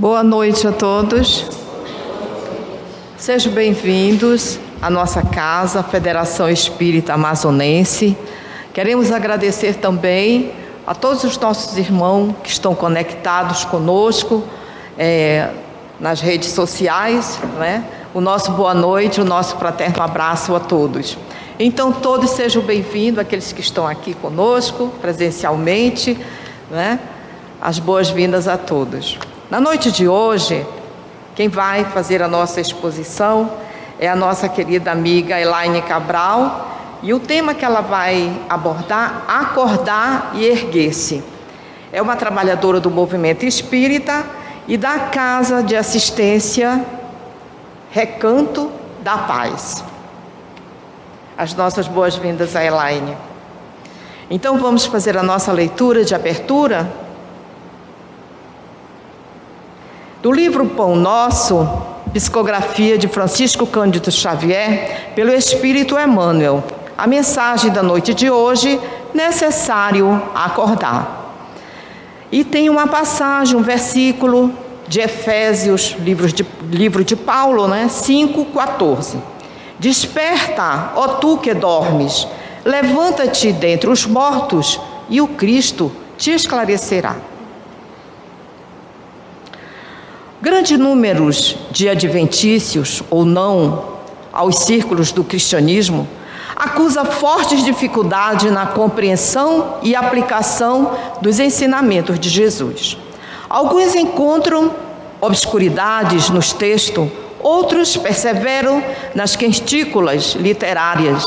Boa noite a todos. Sejam bem-vindos à nossa casa, a Federação Espírita Amazonense. Queremos agradecer também a todos os nossos irmãos que estão conectados conosco nas redes sociais, né? O nosso boa noite, o nosso fraterno abraço a todos. Então, todos sejam bem-vindos, aqueles que estão aqui conosco, presencialmente, né? As boas-vindas a todos. Na noite de hoje, quem vai fazer a nossa exposição é a nossa querida amiga Elaine Cabral, e o tema que ela vai abordar, acordar e erguer-se. É uma trabalhadora do movimento espírita e da Casa de Assistência Recanto da Paz. As nossas boas-vindas a Elaine. Então vamos fazer a nossa leitura de abertura do livro Pão Nosso, psicografia de Francisco Cândido Xavier, pelo Espírito Emmanuel. A mensagem da noite de hoje, necessário acordar. E tem uma passagem, um versículo de Efésios, livro de Paulo, 5:14. Desperta, ó tu que dormes, levanta-te dentre os mortos e o Cristo te esclarecerá. Grandes números de adventícios, ou não, aos círculos do cristianismo, acusa fortes dificuldades na compreensão e aplicação dos ensinamentos de Jesus. Alguns encontram obscuridades nos textos, outros perseveram nas quentículas literárias,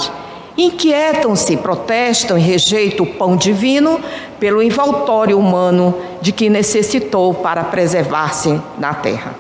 inquietam-se, protestam e rejeitam o pão divino pelo envoltório humano de que necessitou para preservar-se na terra.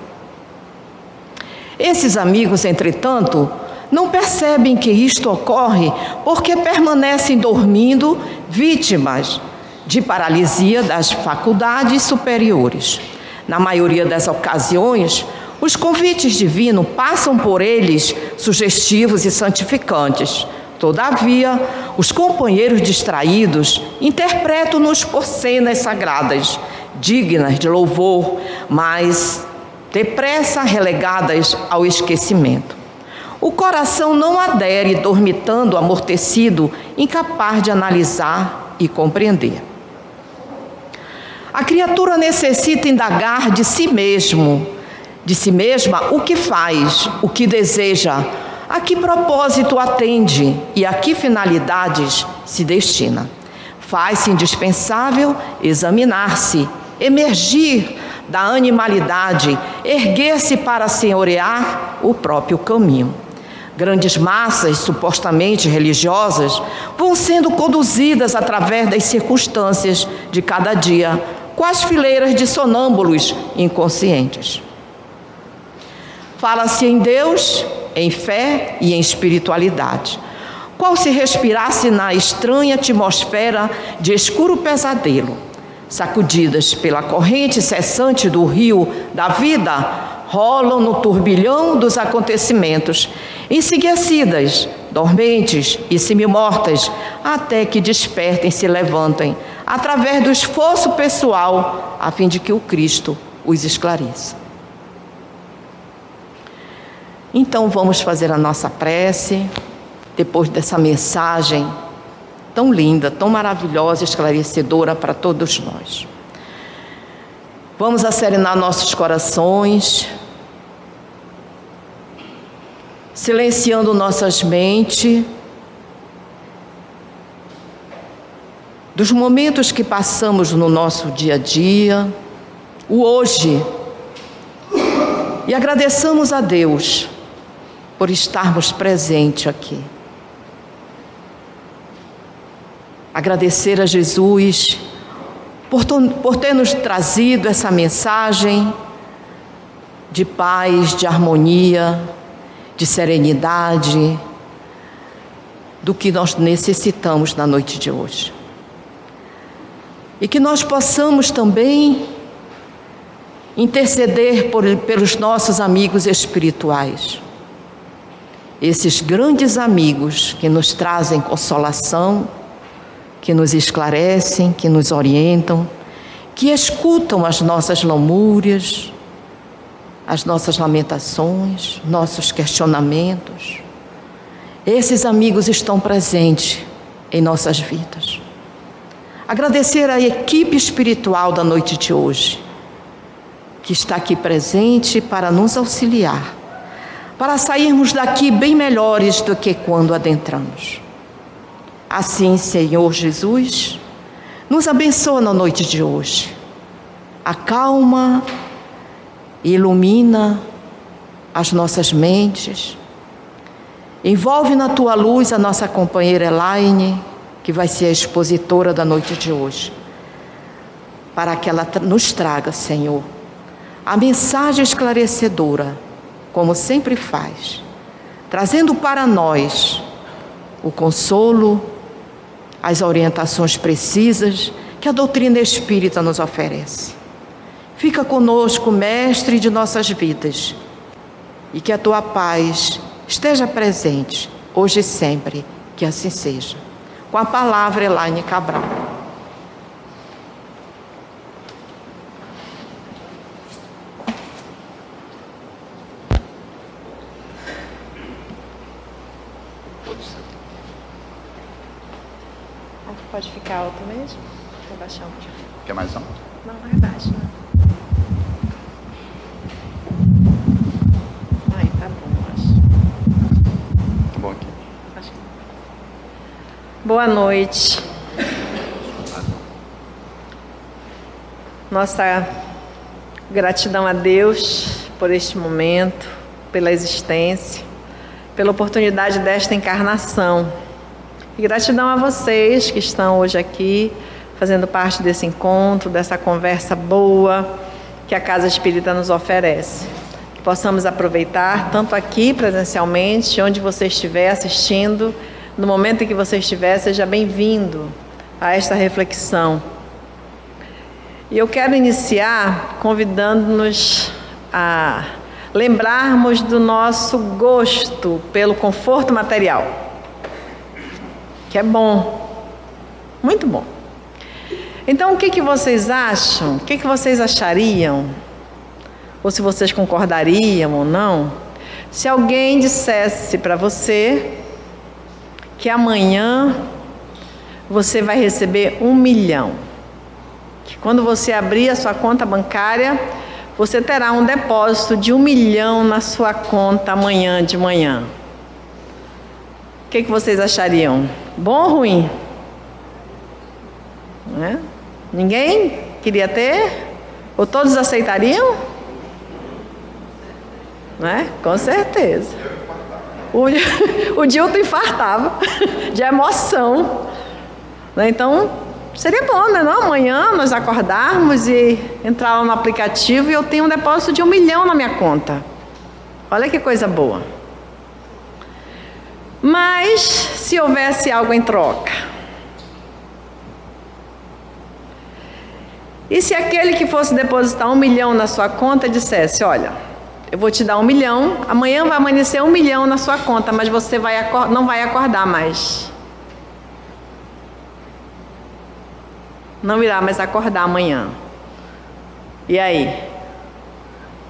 Esses amigos, entretanto, não percebem que isto ocorre porque permanecem dormindo, vítimas de paralisia das faculdades superiores. Na maioria das ocasiões, os convites divinos passam por eles sugestivos e santificantes. Todavia, os companheiros distraídos interpretam-nos por cenas sagradas, dignas de louvor, mas depressa relegadas ao esquecimento. O coração não adere, dormitando, amortecido, incapaz de analisar e compreender. A criatura necessita indagar de si mesma o que faz, o que deseja, a que propósito atende e a que finalidades se destina. Faz-se indispensável examinar-se, emergir da animalidade, erguer-se para senhorear o próprio caminho. Grandes massas supostamente religiosas vão sendo conduzidas através das circunstâncias de cada dia, quais fileiras de sonâmbulos inconscientes. Fala-se em Deus, em fé e em espiritualidade, qual se respirasse na estranha atmosfera de escuro pesadelo. Sacudidas pela corrente cessante do rio da vida, rolam no turbilhão dos acontecimentos, enseguecidas, dormentes e semimortas, até que despertem e se levantem, através do esforço pessoal, a fim de que o Cristo os esclareça. Então vamos fazer a nossa prece, depois dessa mensagem tão linda, tão maravilhosa, esclarecedora para todos nós. Vamos acerenar nossos corações, silenciando nossas mentes, dos momentos que passamos no nosso dia a dia, o hoje, e agradeçamos a Deus por estarmos presentes aqui. Agradecer a Jesus por ter nos trazido essa mensagem de paz, de harmonia, de serenidade, do que nós necessitamos na noite de hoje. E que nós possamos também interceder pelos nossos amigos espirituais. Esses grandes amigos que nos trazem consolação, que nos esclarecem, que nos orientam, que escutam as nossas lamúrias, as nossas lamentações, nossos questionamentos. Esses amigos estão presentes em nossas vidas. Agradecer à equipe espiritual da noite de hoje, que está aqui presente para nos auxiliar, para sairmos daqui bem melhores do que quando adentramos. Assim, Senhor Jesus, nos abençoa na noite de hoje. Acalma e ilumina as nossas mentes. Envolve na tua luz a nossa companheira Elaine, que vai ser a expositora da noite de hoje, para que ela nos traga, Senhor, a mensagem esclarecedora, como sempre faz, trazendo para nós o consolo, as orientações precisas que a doutrina espírita nos oferece. Fica conosco, Mestre de nossas vidas, e que a tua paz esteja presente, hoje e sempre, que assim seja. Com a palavra, Elaine Cabral. Pode ficar alto mesmo? Vou baixar um pouquinho. Quer mais alto? Não, mais baixo. Não. Ai, tá bom, acho. Tá bom aqui. Acho que... Boa noite. Nossa gratidão a Deus por este momento, pela existência, pela oportunidade desta encarnação. E gratidão a vocês que estão hoje aqui, fazendo parte desse encontro, dessa conversa boa que a Casa Espírita nos oferece. Que possamos aproveitar, tanto aqui presencialmente, onde você estiver assistindo, no momento em que você estiver, seja bem-vindo a esta reflexão. E eu quero iniciar convidando-nos a lembrarmos do nosso gosto pelo conforto material, que é bom, muito bom. Então, o que vocês acham? O que vocês achariam? Ou se vocês concordariam ou não? Se alguém dissesse para você que amanhã você vai receber 1 milhão. Que quando você abrir a sua conta bancária, você terá um depósito de 1 milhão na sua conta amanhã de manhã. O que vocês achariam? Bom ou ruim? Não é? Ninguém queria ter? Ou todos aceitariam? Não é? Com certeza. O Dilton infartava de emoção. Né? Então, seria bom, né? Não? Amanhã nós acordarmos e entrar lá no aplicativo e eu tenho um depósito de 1 milhão na minha conta. Olha que coisa boa. Mas, se houvesse algo em troca? E se aquele que fosse depositar 1 milhão na sua conta dissesse, olha, eu vou te dar 1 milhão, amanhã vai amanhecer 1 milhão na sua conta, mas você não vai acordar mais. Não irá mais acordar amanhã. E aí?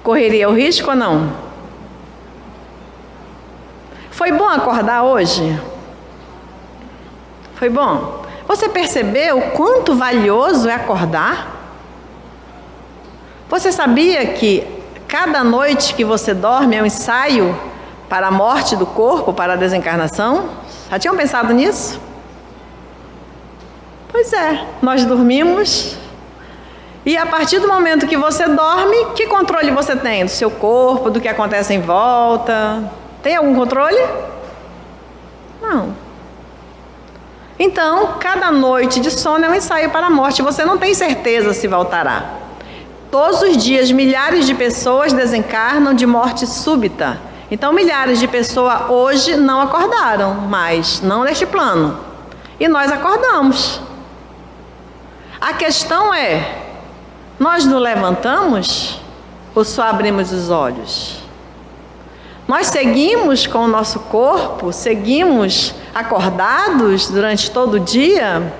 Correria o risco ou não? Foi bom acordar hoje? Foi bom? Você percebeu o quanto valioso é acordar? Você sabia que cada noite que você dorme é um ensaio para a morte do corpo, para a desencarnação? Já tinham pensado nisso? Pois é, nós dormimos e a partir do momento que você dorme, que controle você tem do seu corpo, do que acontece em volta? Tem algum controle? Não. Então, cada noite de sono é um ensaio para a morte. Você não tem certeza se voltará. Todos os dias, milhares de pessoas desencarnam de morte súbita. Então, milhares de pessoas hoje não acordaram, mas não neste plano. E nós acordamos. A questão é, nós nos levantamos ou só abrimos os olhos? Nós seguimos com o nosso corpo, seguimos acordados durante todo o dia?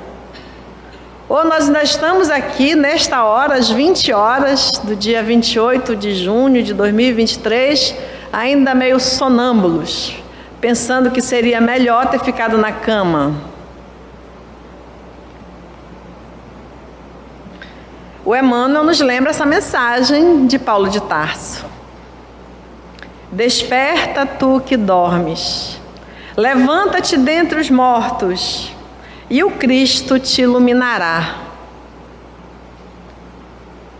Ou nós ainda estamos aqui, nesta hora, às 20 horas do dia 28 de junho de 2023, ainda meio sonâmbulos, pensando que seria melhor ter ficado na cama. O Emmanuel nos lembra essa mensagem de Paulo de Tarso. Desperta tu que dormes, levanta-te dentre os mortos, e o Cristo te iluminará.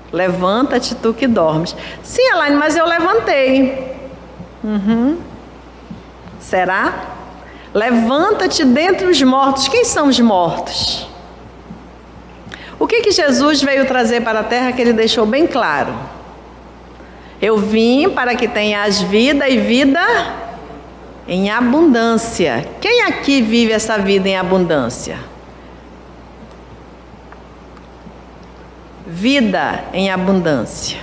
Levanta-te tu que dormes. Sim, Elaine, mas eu levantei. Será? Levanta-te dentre os mortos. Quem são os mortos? O que Jesus veio trazer para a terra que ele deixou bem claro? Eu vim para que tenhas vida e vida em abundância. Quem aqui vive essa vida em abundância? Vida em abundância.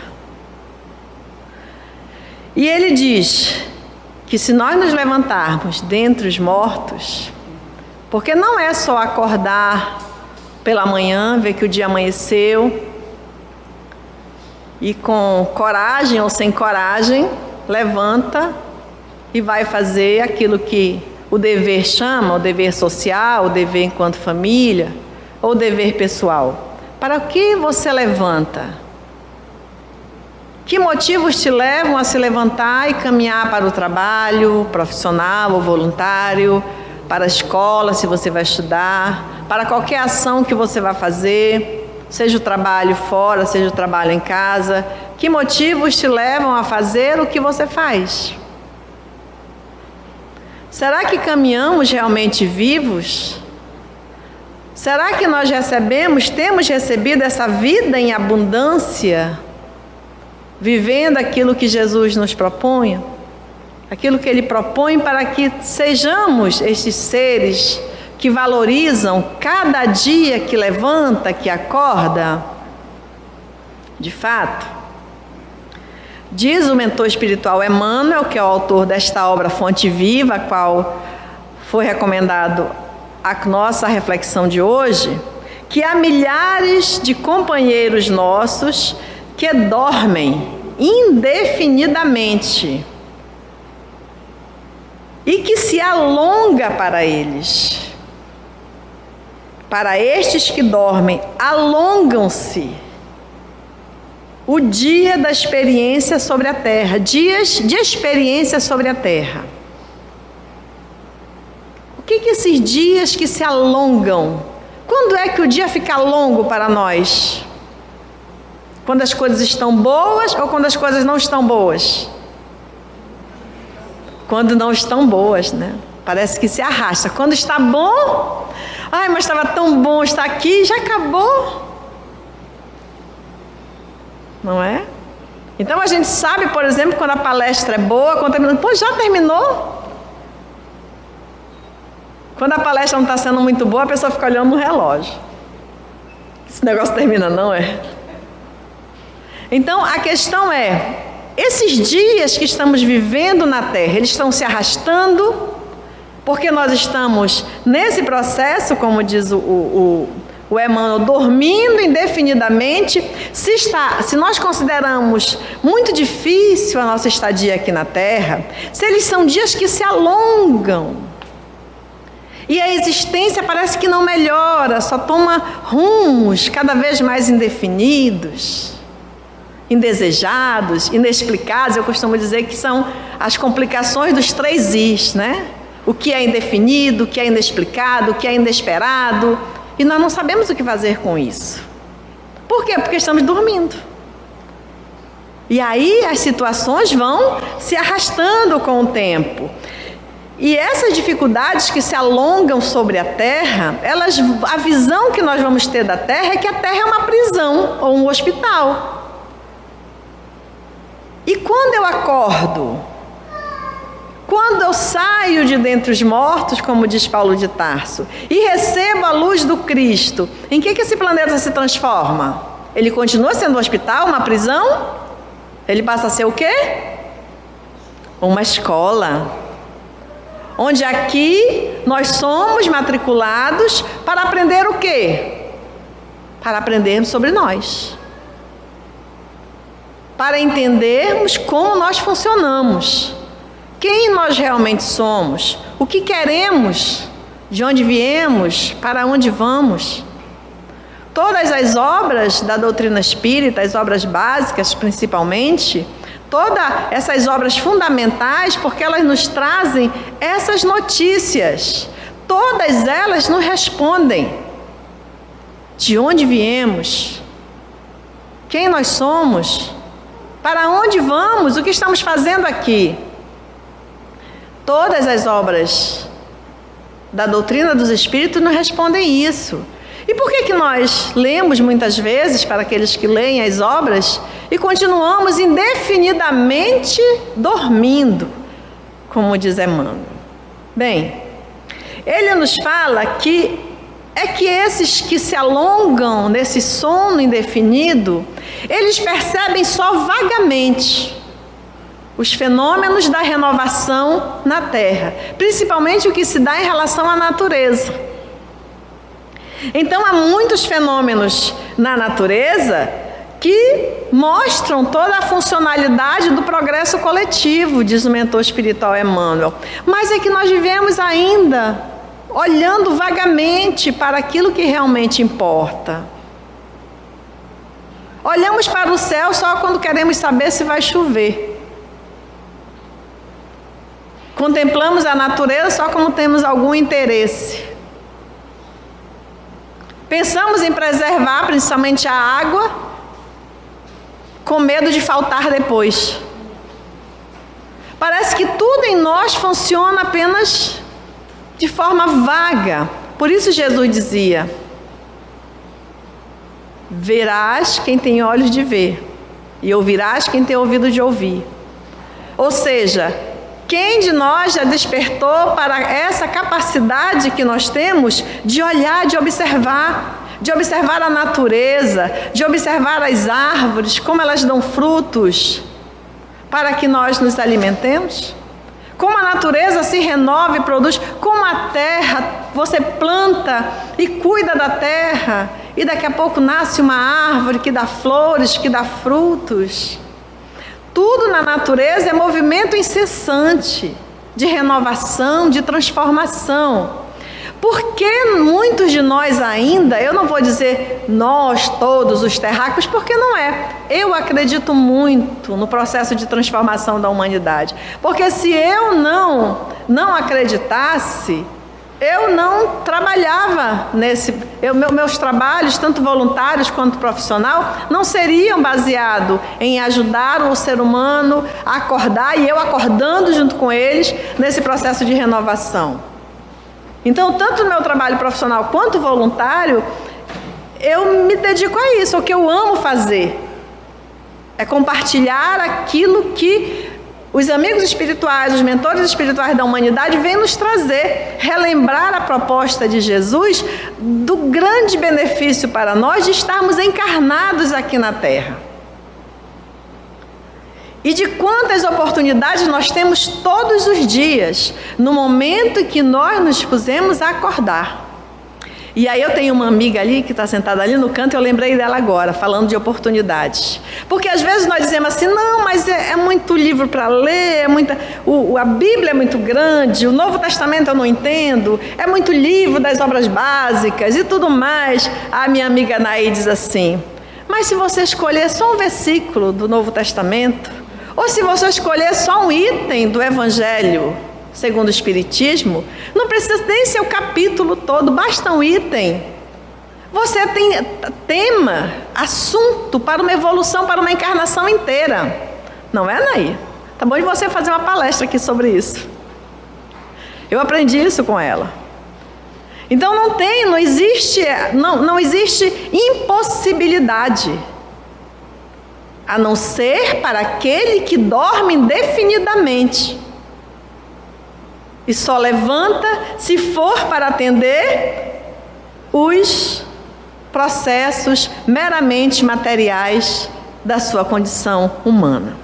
E ele diz que se nós nos levantarmos dentre os mortos, porque não é só acordar pela manhã, ver que o dia amanheceu, e com coragem ou sem coragem, levanta e vai fazer aquilo que o dever chama, o dever social, o dever enquanto família, ou o dever pessoal. Para o que você levanta? Que motivos te levam a se levantar e caminhar para o trabalho profissional ou voluntário, para a escola, se você vai estudar, para qualquer ação que você vai fazer, seja o trabalho fora, seja o trabalho em casa? Que motivos te levam a fazer o que você faz? Será que caminhamos realmente vivos? Será que nós temos recebido essa vida em abundância, vivendo aquilo que Jesus nos propõe? Aquilo que Ele propõe para que sejamos estes seres que valorizam cada dia que levanta, que acorda? De fato, diz o mentor espiritual Emmanuel, que é o autor desta obra Fonte Viva, a qual foi recomendado a nossa reflexão de hoje, que há milhares de companheiros nossos que dormem indefinidamente e que se alonga para eles. Para estes que dormem, alongam-se o dia da experiência sobre a terra, dias de experiência sobre a terra. O que esses dias que se alongam? Quando é que o dia fica longo para nós? Quando as coisas estão boas ou quando as coisas não estão boas? Quando não estão boas, né? Parece que se arrasta. Quando está bom, ai, mas estava tão bom estar aqui, já acabou. Não é? Então a gente sabe, por exemplo, quando a palestra é boa, quando termina, pô, já terminou? Quando a palestra não está sendo muito boa, a pessoa fica olhando no relógio. Esse negócio termina, não é? Então a questão é, esses dias que estamos vivendo na Terra, eles estão se arrastando, porque nós estamos nesse processo, como diz o Emmanuel, dormindo indefinidamente. Se nós consideramos muito difícil a nossa estadia aqui na Terra, se eles são dias que se alongam, e a existência parece que não melhora, só toma rumos cada vez mais indefinidos, indesejados, inexplicados. Eu costumo dizer que são as complicações dos 3 Is, né? O que é indefinido, o que é inexplicado, o que é inesperado, e nós não sabemos o que fazer com isso. Por quê? Porque estamos dormindo. E aí as situações vão se arrastando com o tempo. E essas dificuldades que se alongam sobre a Terra, a visão que nós vamos ter da Terra é que a Terra é uma prisão ou um hospital. E quando eu acordo, quando eu saio de dentre os mortos, como diz Paulo de Tarso, e recebo a luz do Cristo, em que esse planeta se transforma? Ele continua sendo um hospital, uma prisão? Ele passa a ser o quê? Uma escola. Onde aqui nós somos matriculados para aprender o quê? para aprendermos sobre nós, para entendermos como nós funcionamos, quem nós realmente somos, o que queremos, de onde viemos, para onde vamos. Todas as obras da doutrina espírita, as obras básicas principalmente, todas essas obras fundamentais, porque elas nos trazem essas notícias, todas elas nos respondem de onde viemos, quem nós somos, para onde vamos, o que estamos fazendo aqui. Todas as obras da doutrina dos espíritos nos respondem isso. E por que nós lemos muitas vezes, para aqueles que leem as obras, e continuamos indefinidamente dormindo, como diz Emmanuel? Bem, ele nos fala que esses que se alongam nesse sono indefinido, eles percebem só vagamente os fenômenos da renovação na Terra, principalmente o que se dá em relação à natureza. Então, há muitos fenômenos na natureza que mostram toda a funcionalidade do progresso coletivo, diz o mentor espiritual Emmanuel. Mas é que nós vivemos ainda olhando vagamente para aquilo que realmente importa. Olhamos para o céu só quando queremos saber se vai chover. Contemplamos a natureza só quando temos algum interesse. Pensamos em preservar principalmente a água, com medo de faltar depois. Parece que tudo em nós funciona apenas de forma vaga. Por isso Jesus dizia: verás quem tem olhos de ver, e ouvirás quem tem ouvido de ouvir. Ou seja, quem de nós já despertou para essa capacidade que nós temos de olhar, de observar a natureza, de observar as árvores, como elas dão frutos, para que nós nos alimentemos? Como a natureza se renova e produz, como a terra, você planta e cuida da terra, e daqui a pouco nasce uma árvore que dá flores, que dá frutos. Tudo na natureza é movimento incessante de renovação, de transformação. Por que muitos de nós ainda, eu não vou dizer nós todos os terráqueos, porque não é. Eu acredito muito no processo de transformação da humanidade. Porque se eu não acreditasse, eu não trabalhava meus trabalhos, tanto voluntários quanto profissional, não seriam baseados em ajudar o ser humano a acordar, e eu acordando junto com eles nesse processo de renovação. Então, tanto no meu trabalho profissional quanto voluntário, eu me dedico a isso. O que eu amo fazer é compartilhar aquilo que os amigos espirituais, os mentores espirituais da humanidade vêm nos trazer, relembrar a proposta de Jesus do grande benefício para nós de estarmos encarnados aqui na Terra. E de quantas oportunidades nós temos todos os dias, no momento em que nós nos dispusemos a acordar. E aí eu tenho uma amiga ali, que está sentada ali no canto, eu lembrei dela agora, falando de oportunidades. Porque às vezes nós dizemos assim, não, mas é muito livro para ler, a Bíblia é muito grande, o Novo Testamento eu não entendo, é muito livro das obras básicas e tudo mais. A minha amiga Naí diz assim, mas se você escolher só um versículo do Novo Testamento, ou se você escolher só um item do Evangelho segundo o Espiritismo, não precisa nem ser o capítulo todo, basta um item. Você tem tema, assunto para uma evolução, para uma encarnação inteira. Não é, Naí? Tá bom de você fazer uma palestra aqui sobre isso. Eu aprendi isso com ela. Então não existe impossibilidade, a não ser para aquele que dorme indefinidamente e só levanta se for para atender os processos meramente materiais da sua condição humana.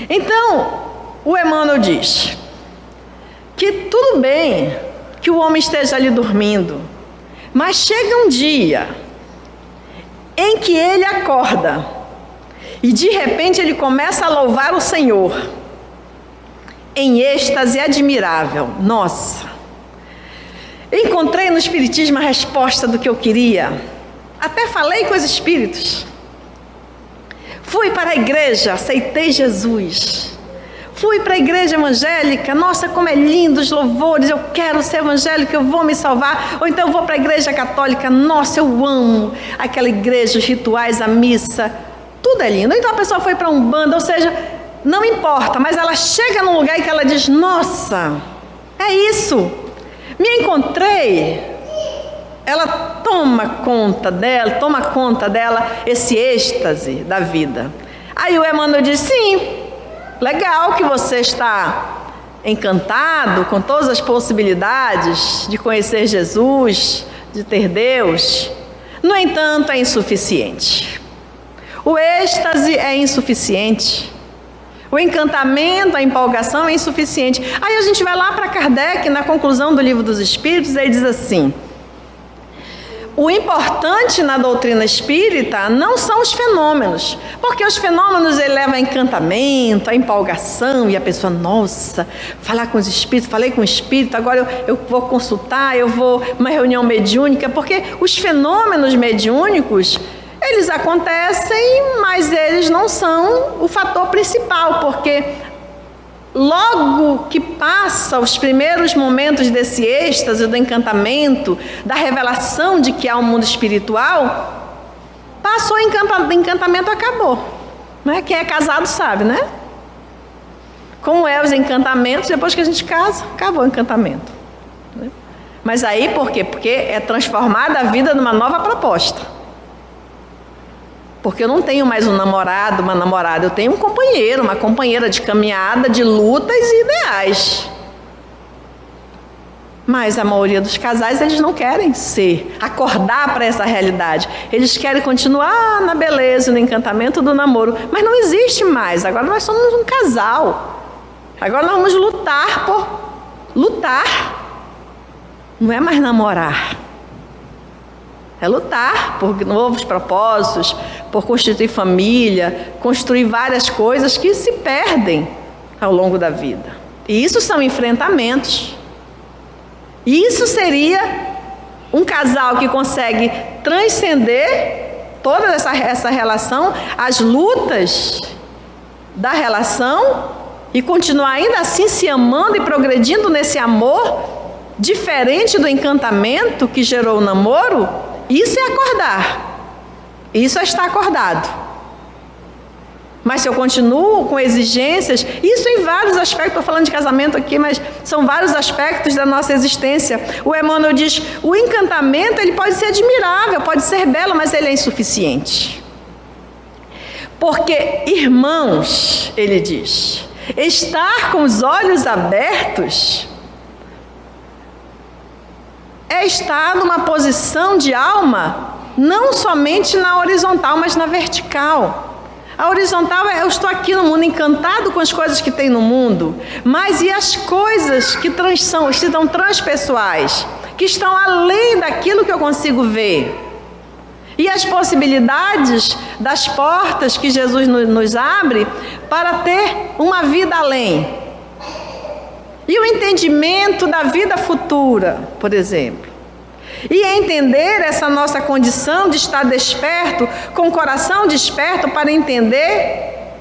Então, o Emmanuel diz que tudo bem que o homem esteja ali dormindo, mas chega um dia em que ele acorda e de repente ele começa a louvar o Senhor em êxtase admirável. Nossa, encontrei no Espiritismo a resposta do que eu queria. Até falei com os espíritos. Fui para a igreja, aceitei Jesus. Fui para a igreja evangélica, nossa, como é lindo os louvores, eu quero ser evangélico, eu vou me salvar. Ou então eu vou para a igreja católica, nossa, eu amo aquela igreja, os rituais, a missa, tudo é lindo. Então a pessoa foi para Umbanda, ou seja, não importa, mas ela chega num lugar em que ela diz, nossa, é isso, me encontrei. Ela toma conta dela esse êxtase da vida. Aí o Emmanuel diz, sim, legal que você está encantado com todas as possibilidades de conhecer Jesus, de ter Deus. No entanto, é insuficiente. O êxtase é insuficiente. O encantamento, a empolgação é insuficiente. Aí a gente vai lá para Kardec, na conclusão do Livro dos Espíritos, ele diz assim, o importante na doutrina espírita não são os fenômenos, porque os fenômenos ele leva a encantamento, a empolgação, e a pessoa, nossa, falar com os espíritos, falei com o espírito, agora eu vou consultar, eu vou uma reunião mediúnica, porque os fenômenos mediúnicos, eles acontecem, mas eles não são o fator principal, porque logo que passa os primeiros momentos desse êxtase, do encantamento, da revelação de que há um mundo espiritual, passou o encantamento, acabou. Né? Quem é casado sabe, né? Como é os encantamentos, depois que a gente casa, acabou o encantamento. Né? Mas aí por quê? Porque é transformada a vida numa nova proposta. Porque eu não tenho mais um namorado, uma namorada, eu tenho um companheiro, uma companheira de caminhada, de lutas e ideais. Mas a maioria dos casais, eles não querem acordar para essa realidade. Eles querem continuar na beleza, no encantamento do namoro. Mas não existe mais, agora nós somos um casal. Agora nós vamos lutar por lutar. Não é mais namorar. É lutar por novos propósitos, por constituir família, construir várias coisas que se perdem ao longo da vida. E isso são enfrentamentos. Isso seria um casal que consegue transcender toda essa relação, as lutas da relação, e continuar ainda assim se amando e progredindo nesse amor, diferente do encantamento que gerou o namoro. Isso é acordar, isso é estar acordado. Mas se eu continuo com exigências, isso em vários aspectos, estou falando de casamento aqui, mas são vários aspectos da nossa existência. O Emmanuel diz, o encantamento ele pode ser admirável, pode ser belo, mas ele é insuficiente. Porque, irmãos, ele diz, estar com os olhos abertos é estar numa posição de alma, não somente na horizontal, mas na vertical. A horizontal é, eu estou aqui no mundo, encantado com as coisas que tem no mundo, mas e as coisas que são transpessoais, que estão além daquilo que eu consigo ver? E as possibilidades das portas que Jesus nos abre para ter uma vida além. E o entendimento da vida futura, por exemplo. E entender essa nossa condição de estar desperto, com o coração desperto, para entender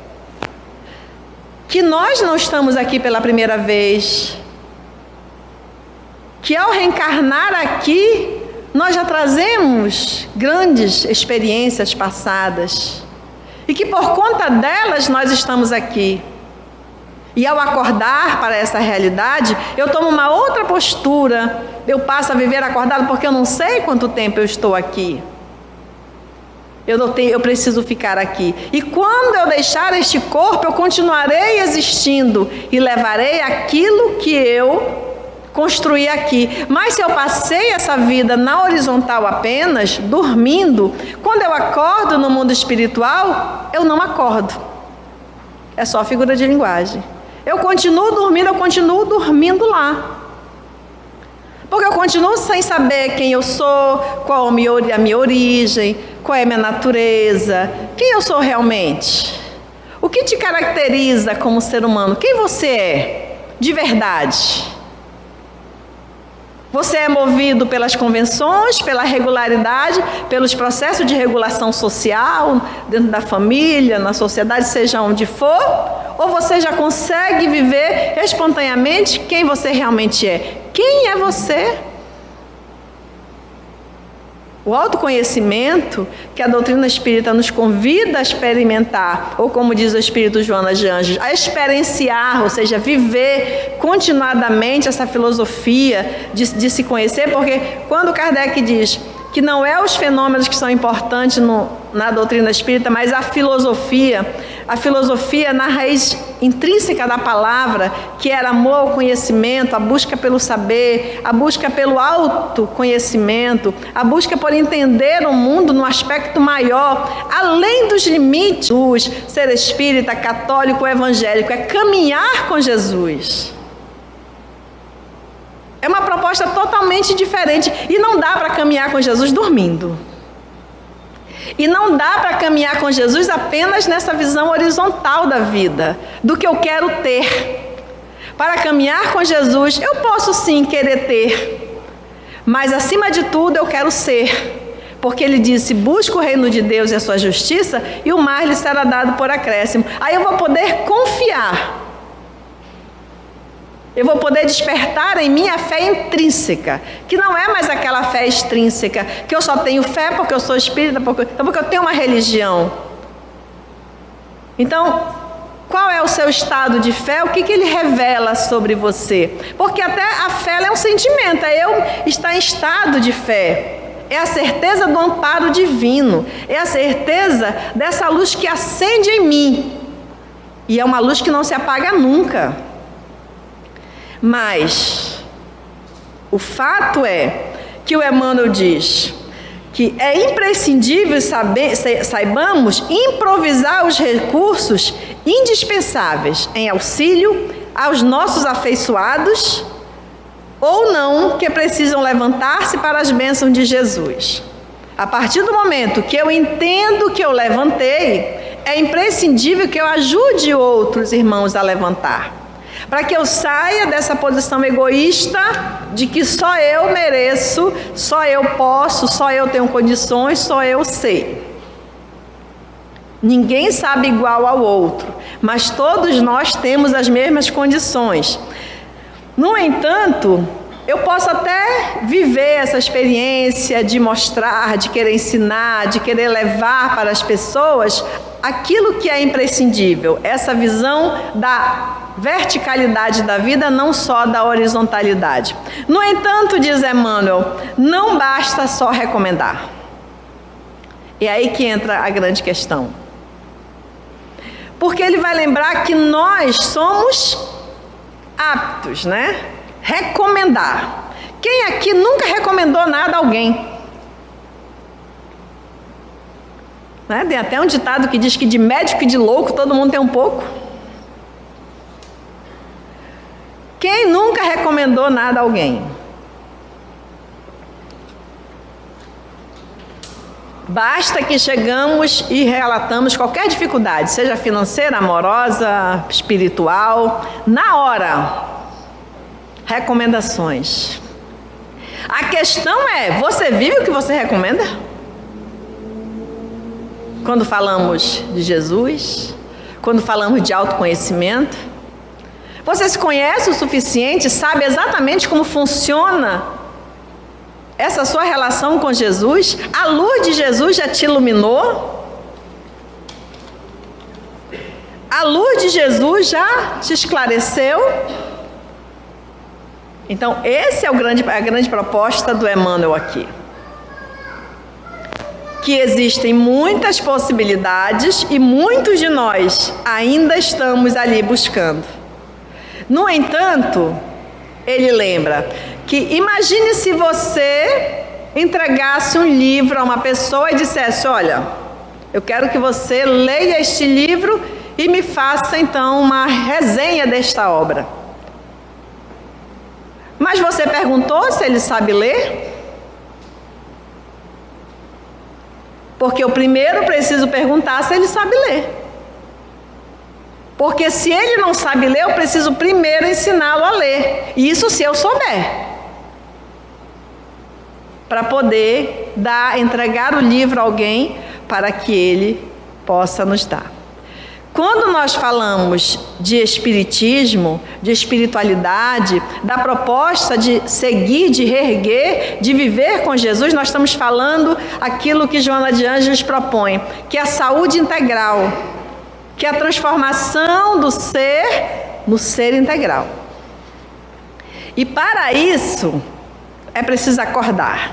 que nós não estamos aqui pela primeira vez. Que ao reencarnar aqui, nós já trazemos grandes experiências passadas. E que por conta delas nós estamos aqui. E ao acordar para essa realidade, eu tomo uma outra postura, eu passo a viver acordado, porque eu não sei quanto tempo eu estou aqui. Eu preciso ficar aqui. E quando eu deixar este corpo, eu continuarei existindo e levarei aquilo que eu construí aqui. Mas se eu passei essa vida na horizontal apenas, dormindo, quando eu acordo no mundo espiritual, eu não acordo. É só figura de linguagem. Eu continuo dormindo lá. Porque eu continuo sem saber quem eu sou, qual a minha origem, Qual é a minha natureza? Quem eu sou realmente? O que te caracteriza como ser humano? Quem você é de verdade? Você é movido pelas convenções, pela regularidade, pelos processos de regulação social, dentro da família, na sociedade, seja onde for? Ou você já consegue viver espontaneamente quem você realmente é? Quem é você? O autoconhecimento que a doutrina espírita nos convida a experimentar, ou como diz o Espírito Joana de Anjos, a experienciar, ou seja, viver continuadamente essa filosofia de se conhecer, porque quando Kardec diz que não é os fenômenos que são importantes na doutrina espírita, mas a filosofia na raiz intrínseca da palavra, que era amor ao conhecimento, a busca pelo saber, a busca pelo autoconhecimento, a busca por entender o mundo no aspecto maior, além dos limites do ser espírita, católico, evangélico, é caminhar com Jesus. É uma proposta totalmente diferente. E não dá para caminhar com Jesus dormindo. E não dá para caminhar com Jesus apenas nessa visão horizontal da vida, do que eu quero ter. Para caminhar com Jesus, eu posso sim querer ter, mas acima de tudo eu quero ser. Porque ele disse, busca o reino de Deus e a sua justiça, e o mais lhe será dado por acréscimo. Aí eu vou poder confiar. Eu vou poder despertar em mim a fé intrínseca, que não é mais aquela fé extrínseca, que eu só tenho fé porque eu sou espírita, porque eu tenho uma religião. Então, qual é o seu estado de fé? O que ele revela sobre você? Porque até a fé é um sentimento, é eu estar em estado de fé. É a certeza do amparo divino, é a certeza dessa luz que acende em mim. E é uma luz que não se apaga nunca. Mas o fato é que o Emmanuel diz que é imprescindível saibamos improvisar os recursos indispensáveis em auxílio aos nossos afeiçoados ou não que precisam levantar-se para as bênçãos de Jesus. A partir do momento que eu entendo que eu levantei, é imprescindível que eu ajude outros irmãos a levantar. Para que eu saia dessa posição egoísta de que só eu mereço, só eu posso, só eu tenho condições, só eu sei. Ninguém sabe igual ao outro, mas todos nós temos as mesmas condições. No entanto, eu posso até viver essa experiência de mostrar, de querer ensinar, de querer levar para as pessoas aquilo que é imprescindível, essa visão da verticalidade da vida, não só da horizontalidade. No entanto, diz Emmanuel, não basta só recomendar. É aí que entra a grande questão. Porque ele vai lembrar que nós somos aptos, né? Recomendar. Quem aqui nunca recomendou nada a alguém? Né? Tem até um ditado que diz que de médico e de louco todo mundo tem um pouco. Quem nunca recomendou nada a alguém? Basta que chegamos e relatamos qualquer dificuldade, seja financeira, amorosa, espiritual, na hora, recomendações. A questão é, você vive o que você recomenda? Quando falamos de Jesus, quando falamos de autoconhecimento, você se conhece o suficiente, sabe exatamente como funciona essa sua relação com Jesus? A luz de Jesus já te iluminou? A luz de Jesus já te esclareceu? Então, essa é a grande proposta do Emmanuel aqui. Que existem muitas possibilidades e muitos de nós ainda estamos ali buscando. No entanto, ele lembra que imagine se você entregasse um livro a uma pessoa e dissesse, olha, eu quero que você leia este livro e me faça então uma resenha desta obra. Mas você perguntou se ele sabe ler? Porque eu primeiro preciso perguntar se ele sabe ler. Porque se ele não sabe ler, eu preciso primeiro ensiná-lo a ler. Isso se eu souber. Para poder entregar o livro a alguém para que ele possa nos dar. Quando nós falamos de espiritismo, de espiritualidade, da proposta de seguir, de reerguer, de viver com Jesus, nós estamos falando aquilo que Joana de Ângeles propõe, que é a saúde integral, que é a transformação do ser no ser integral. E para isso, é preciso acordar.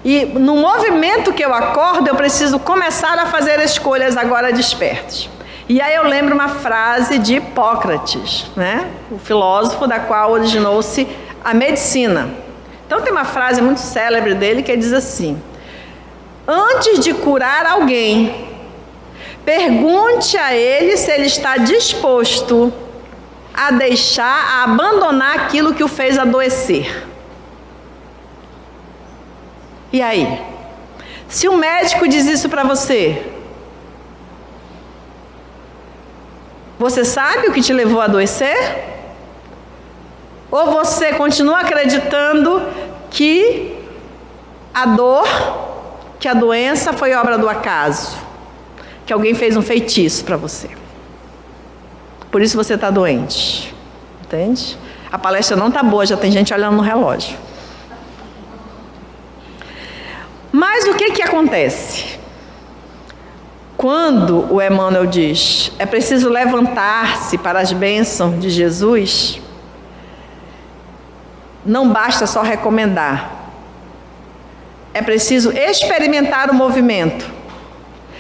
E no movimento que eu acordo, eu preciso começar a fazer escolhas agora despertos. E aí eu lembro uma frase de Hipócrates, né? O filósofo da qual originou-se a medicina. Então tem uma frase muito célebre dele que diz assim: antes de curar alguém, pergunte a ele se ele está disposto a a abandonar aquilo que o fez adoecer. E aí? Se o médico diz isso para você, você sabe o que te levou a adoecer? Ou você continua acreditando que a dor, que a doença foi obra do acaso? Que alguém fez um feitiço para você? Por isso você está doente. Entende? A palestra não está boa, já tem gente olhando no relógio. Mas o que acontece? Quando o Emmanuel diz, é preciso levantar-se para as bênçãos de Jesus, não basta só recomendar. É preciso experimentar o movimento.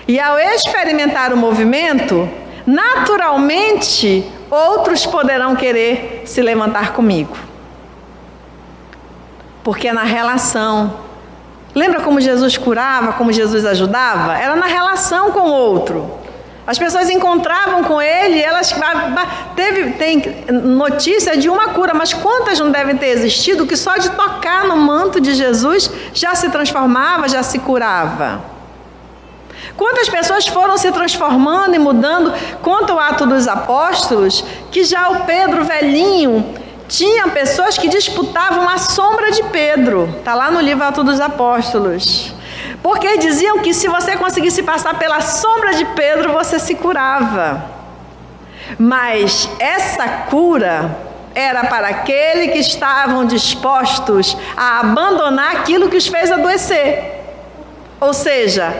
E ao experimentar o movimento, naturalmente, outros poderão querer se levantar comigo. Porque é na relação. Lembra como Jesus curava, como Jesus ajudava? Era na relação com o outro. As pessoas encontravam com ele, elas tem notícia de uma cura, mas quantas não devem ter existido que só de tocar no manto de Jesus já se transformava, já se curava? Quantas pessoas foram se transformando e mudando? Conta o Ato dos Apóstolos, que já o Pedro velhinho, tinha pessoas que disputavam a sombra de Pedro. Está lá no livro Atos dos Apóstolos. Porque diziam que se você conseguisse passar pela sombra de Pedro, você se curava. Mas essa cura era para aqueles que estavam dispostos a abandonar aquilo que os fez adoecer. Ou seja,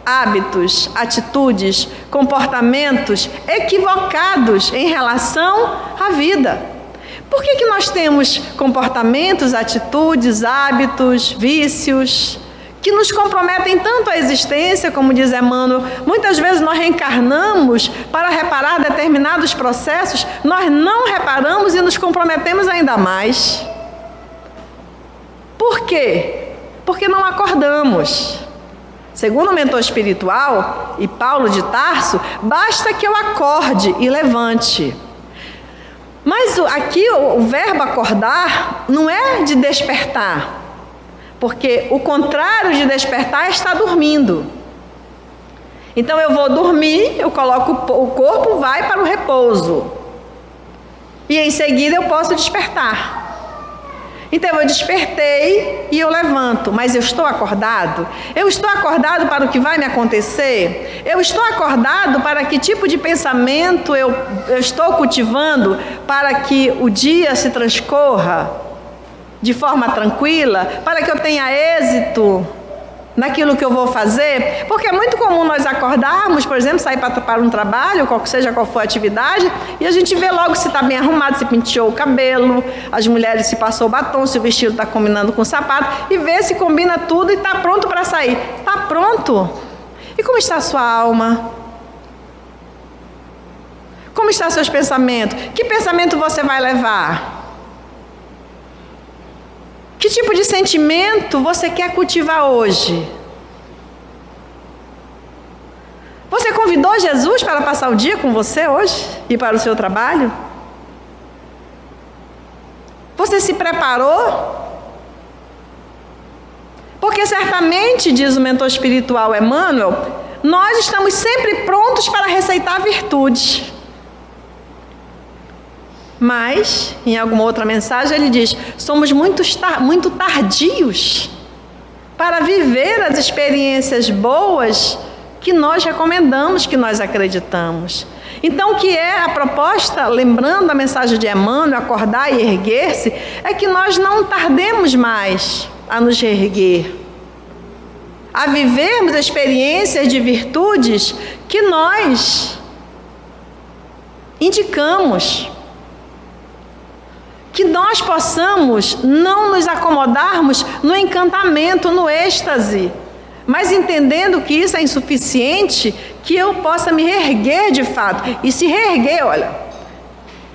hábitos, atitudes, comportamentos equivocados em relação à vida. Por que nós temos comportamentos, atitudes, hábitos, vícios que nos comprometem tanto a existência, como diz Emmanuel? Muitas vezes nós reencarnamos para reparar determinados processos, nós não reparamos e nos comprometemos ainda mais. Por quê? Porque não acordamos. Segundo o mentor espiritual, e Paulo de Tarso, basta que eu acorde e levante. Mas aqui o verbo acordar não é de despertar, porque o contrário de despertar é estar dormindo. Então eu vou dormir, eu coloco o corpo, vai para o repouso, e em seguida eu posso despertar. Então eu despertei e eu levanto, mas eu estou acordado? Eu estou acordado para o que vai me acontecer? Eu estou acordado para que tipo de pensamento eu estou cultivando para que o dia se transcorra de forma tranquila, para que eu tenha êxito naquilo que eu vou fazer? Porque é muito comum nós acordarmos, por exemplo, sair para um trabalho, seja qual for a atividade, e a gente vê logo se está bem arrumado, se penteou o cabelo, as mulheres se passou o batom, se o vestido está combinando com o sapato, e vê se combina tudo e está pronto para sair. Está pronto? E como está a sua alma? Como estão seus pensamentos? Que pensamento você vai levar? Que tipo de sentimento você quer cultivar hoje? Você convidou Jesus para passar o dia com você hoje e para o seu trabalho? Você se preparou? Porque certamente, diz o mentor espiritual Emmanuel, nós estamos sempre prontos para receitar virtude. Mas, em alguma outra mensagem, ele diz, somos muito tardios para viver as experiências boas que nós recomendamos, que nós acreditamos. Então, o que é a proposta, lembrando a mensagem de Emmanuel, acordar e erguer-se, é que nós não tardemos mais a nos reerguer, a vivermos experiências de virtudes que nós indicamos, que nós possamos não nos acomodarmos no encantamento, no êxtase, mas entendendo que isso é insuficiente, que eu possa me reerguer de fato. E se reerguer, olha,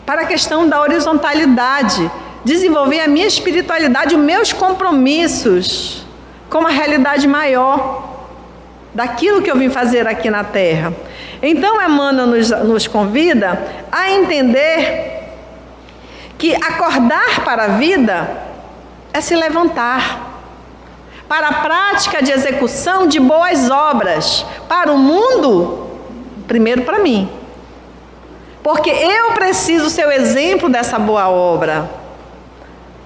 para a questão da horizontalidade, desenvolver a minha espiritualidade, os meus compromissos com uma realidade maior daquilo que eu vim fazer aqui na Terra. Então, Emmanuel nos convida a entender que acordar para a vida é se levantar para a prática de execução de boas obras, para o mundo, primeiro para mim, porque eu preciso ser o exemplo dessa boa obra.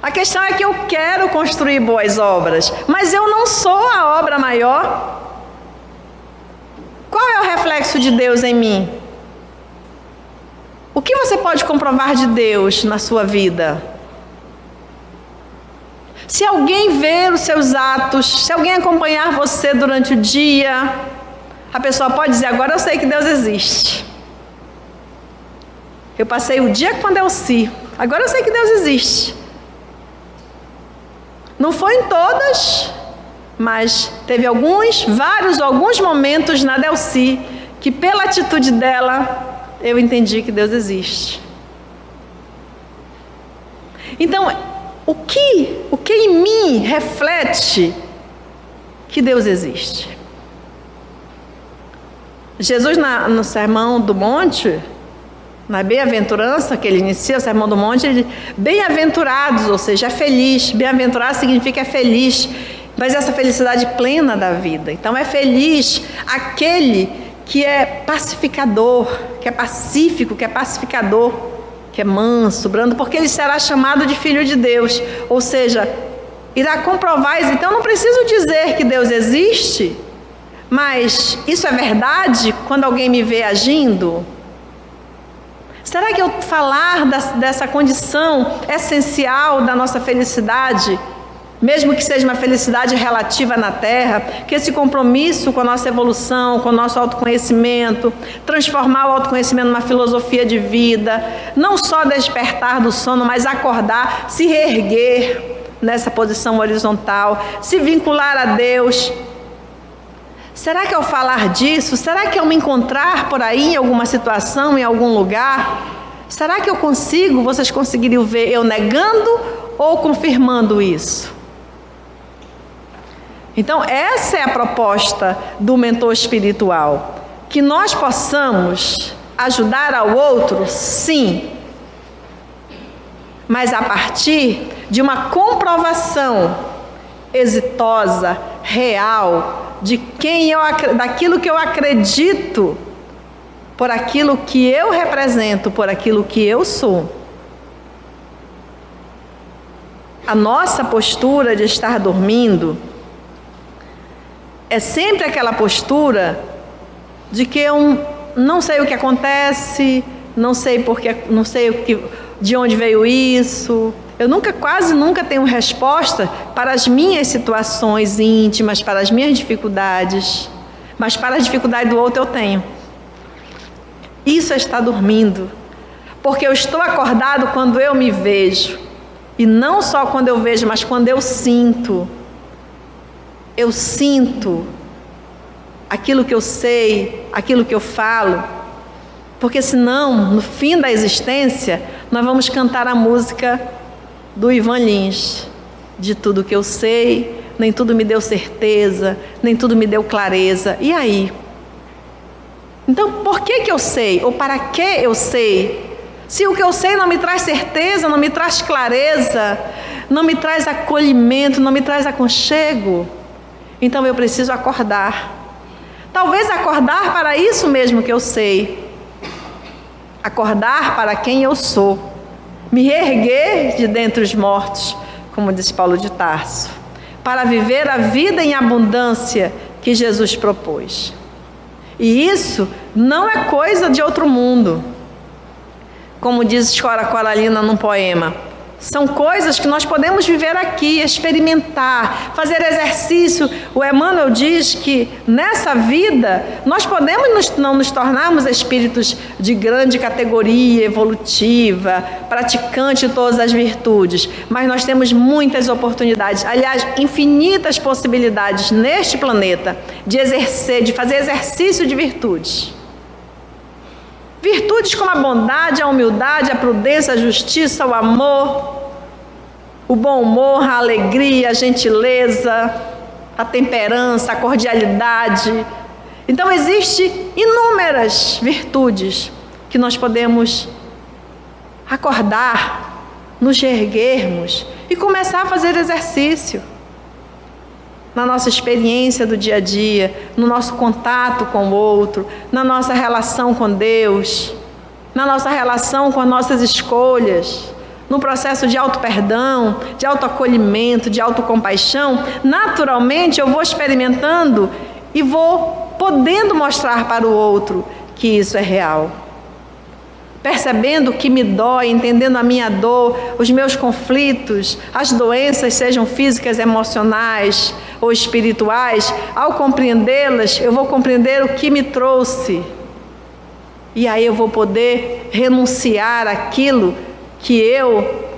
A questão é que eu quero construir boas obras, mas eu não sou a obra maior. Qual é o reflexo de Deus em mim? O que você pode comprovar de Deus na sua vida? Se alguém ver os seus atos, se alguém acompanhar você durante o dia, a pessoa pode dizer, agora eu sei que Deus existe. Eu passei o dia com a Delci, agora eu sei que Deus existe. Não foi em todas, mas teve alguns momentos na Delci, que pela atitude dela, eu entendi que Deus existe. Então, o que em mim reflete que Deus existe? Jesus, no Sermão do Monte, na bem-aventurança que ele inicia, o Sermão do Monte, ele diz, bem-aventurados, ou seja, é feliz. Bem-aventurado significa é feliz, mas essa felicidade plena da vida. Então, é feliz aquele que é pacificador, que é pacífico, que é pacificador, que é manso, brando, porque ele será chamado de filho de Deus, ou seja, irá comprovar isso. Então, não preciso dizer que Deus existe, mas isso é verdade quando alguém me vê agindo? Será que eu falar dessa condição essencial da nossa felicidade, mesmo que seja uma felicidade relativa na Terra, que esse compromisso com a nossa evolução, com o nosso autoconhecimento, transformar o autoconhecimento numa filosofia de vida, não só despertar do sono, mas acordar, se reerguer nessa posição horizontal, se vincular a Deus. Será que ao falar disso, será que ao me encontrar por aí em alguma situação, em algum lugar, será que vocês conseguiriam ver eu negando ou confirmando isso? Então, essa é a proposta do mentor espiritual, que nós possamos ajudar ao outro, sim, mas a partir de uma comprovação exitosa, real, daquilo que eu acredito, por aquilo que eu represento, por aquilo que eu sou. A nossa postura de estar dormindo é sempre aquela postura de que eu não sei o que acontece, não sei de onde veio isso. Eu quase nunca tenho resposta para as minhas situações íntimas, para as minhas dificuldades, mas para a dificuldade do outro eu tenho. Isso é estar dormindo, porque eu estou acordado quando eu me vejo, e não só quando eu vejo, mas quando eu sinto. Eu sinto aquilo que eu sei, aquilo que eu falo, porque senão, no fim da existência, nós vamos cantar a música do Ivan Lins, de tudo que eu sei, nem tudo me deu certeza, nem tudo me deu clareza. E aí? Então, por que eu sei? Ou para que eu sei? Se o que eu sei não me traz certeza, não me traz clareza, não me traz acolhimento, não me traz aconchego, Então eu preciso acordar. Talvez acordar para isso mesmo que eu sei. Acordar para quem eu sou. Me reerguer de dentre os mortos, como diz Paulo de Tarso, para viver a vida em abundância que Jesus propôs. E isso não é coisa de outro mundo. Como diz Cora Coralina num poema, são coisas que nós podemos viver aqui, experimentar, fazer exercício. O Emmanuel diz que nessa vida nós podemos não nos tornarmos espíritos de grande categoria evolutiva, praticante de todas as virtudes, mas nós temos muitas oportunidades, aliás, infinitas possibilidades neste planeta de exercer, de fazer exercício de virtudes. Virtudes como a bondade, a humildade, a prudência, a justiça, o amor, o bom humor, a alegria, a gentileza, a temperança, a cordialidade. Então, existem inúmeras virtudes que nós podemos acordar, nos erguermos e começar a fazer exercício. Na nossa experiência do dia a dia, no nosso contato com o outro, na nossa relação com Deus, na nossa relação com as nossas escolhas, no processo de auto-perdão, de autoacolhimento, de autocompaixão, naturalmente eu vou experimentando e vou podendo mostrar para o outro que isso é real. Percebendo o que me dói, entendendo a minha dor, os meus conflitos, as doenças, sejam físicas, emocionais ou espirituais, ao compreendê-las, eu vou compreender o que me trouxe. E aí eu vou poder renunciar àquilo que eu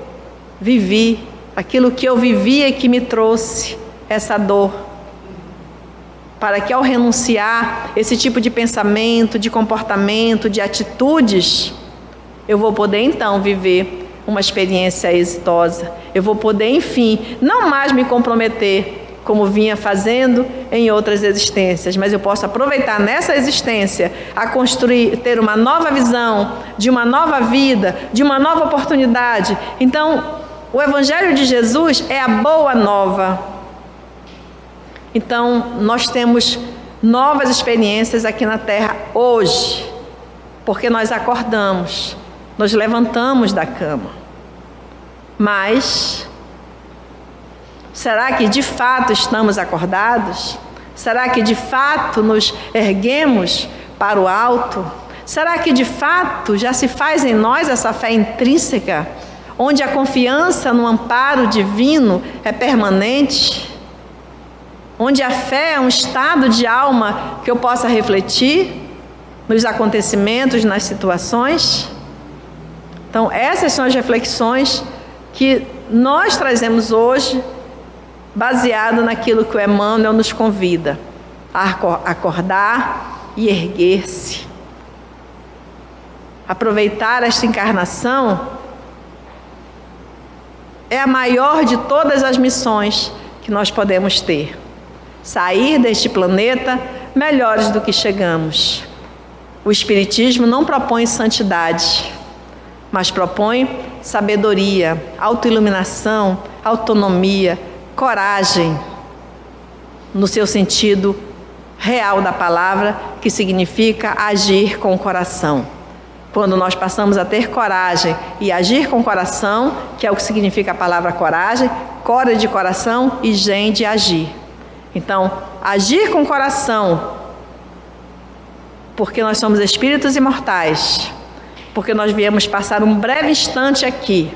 vivi, aquilo que eu vivia e que me trouxe essa dor. Para que ao renunciar esse tipo de pensamento, de comportamento, de atitudes, eu vou poder então viver uma experiência exitosa. Eu vou poder, enfim, não mais me comprometer como vinha fazendo em outras existências, mas eu posso aproveitar nessa existência a construir, ter uma nova visão, de uma nova vida, de uma nova oportunidade. Então, o Evangelho de Jesus é a boa nova. Então, nós temos novas experiências aqui na Terra hoje, porque nós acordamos, nós levantamos da cama. Mas será que de fato estamos acordados? Será que de fato nos erguemos para o alto? Será que de fato já se faz em nós essa fé intrínseca, onde a confiança no amparo divino é permanente? Onde a fé é um estado de alma que eu possa refletir nos acontecimentos, nas situações? Então, essas são as reflexões que nós trazemos hoje, baseado naquilo que o Emmanuel nos convida a acordar e erguer-se. Aproveitar esta encarnação é a maior de todas as missões que nós podemos ter. Sair deste planeta melhores do que chegamos. O Espiritismo não propõe santidade, mas propõe sabedoria, autoiluminação, autonomia, coragem, no seu sentido real da palavra, que significa agir com o coração. Quando nós passamos a ter coragem e agir com o coração, que é o que significa a palavra coragem, cora de coração e gen de agir. Então, agir com o coração, porque nós somos espíritos imortais, porque nós viemos passar um breve instante aqui,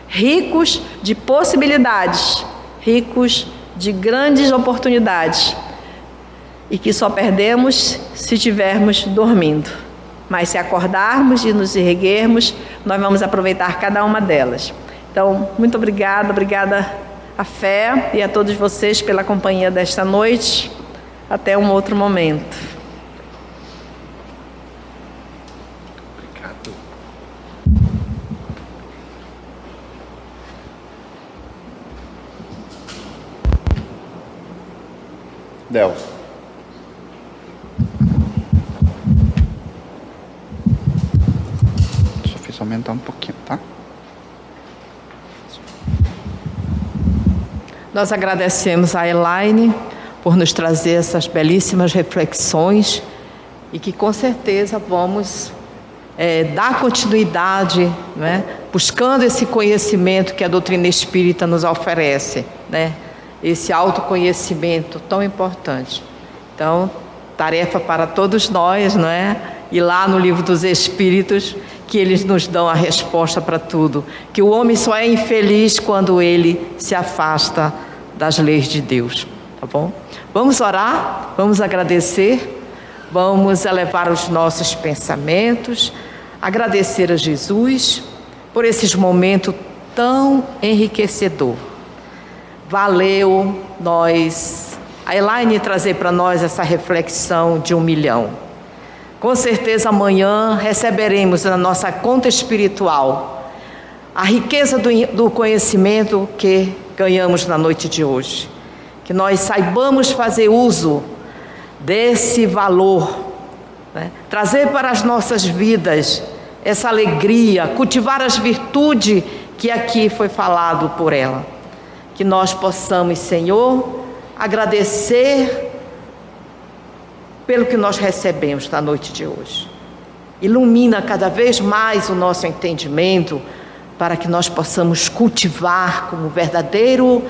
ricos de possibilidades, ricos de grandes oportunidades, e que só perdemos se estivermos dormindo. Mas se acordarmos e nos erguermos, nós vamos aproveitar cada uma delas. Então, muito obrigada à fé e a todos vocês pela companhia desta noite. Até um outro momento. Obrigado. Del. Só fiz aumentar um pouquinho, tá? Nós agradecemos a Elaine por nos trazer essas belíssimas reflexões e que com certeza vamos dar continuidade, né, buscando esse conhecimento que a doutrina espírita nos oferece, né, esse autoconhecimento tão importante. Então, tarefa para todos nós, não é? E lá no Livro dos Espíritos, que eles nos dão a resposta para tudo, que o homem só é infeliz quando ele se afasta das leis de Deus, tá bom? Vamos orar, vamos agradecer, vamos elevar os nossos pensamentos, agradecer a Jesus por esses momentos tão enriquecedor. Valeu a Elaine trazer para nós essa reflexão de 1 milhão. Com certeza amanhã receberemos na nossa conta espiritual a riqueza do conhecimento que ganhamos na noite de hoje. Que nós saibamos fazer uso desse valor, né? Trazer para as nossas vidas essa alegria, cultivar as virtudes que aqui foi falado por ela. Que nós possamos, Senhor, agradecer pelo que nós recebemos na noite de hoje. Ilumina cada vez mais o nosso entendimento para que nós possamos cultivar como verdadeiro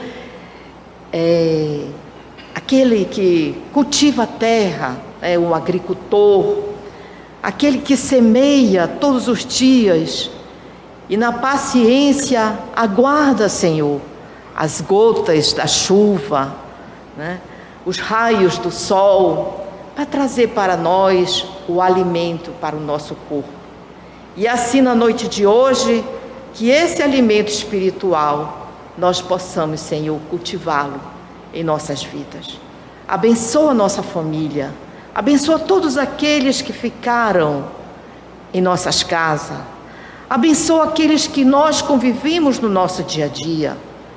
aquele que cultiva a terra, o agricultor, aquele que semeia todos os dias e na paciência aguarda, Senhor, as gotas da chuva, né? Os raios do sol, para trazer para nós o alimento para o nosso corpo. E assim na noite de hoje, que esse alimento espiritual nós possamos, Senhor, cultivá-lo em nossas vidas. Abençoa a nossa família, abençoa todos aqueles que ficaram em nossas casas, abençoa aqueles que nós convivimos no nosso dia a dia,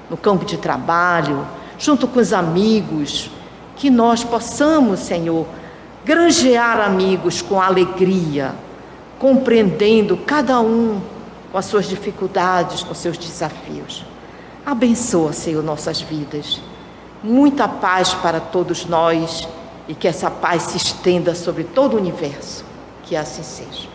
no campo de trabalho, junto com os amigos, que nós possamos, Senhor, granjear amigos com alegria, compreendendo cada um com as suas dificuldades, com seus desafios. Abençoa, Senhor, nossas vidas. Muita paz para todos nós e que essa paz se estenda sobre todo o universo. Que assim seja.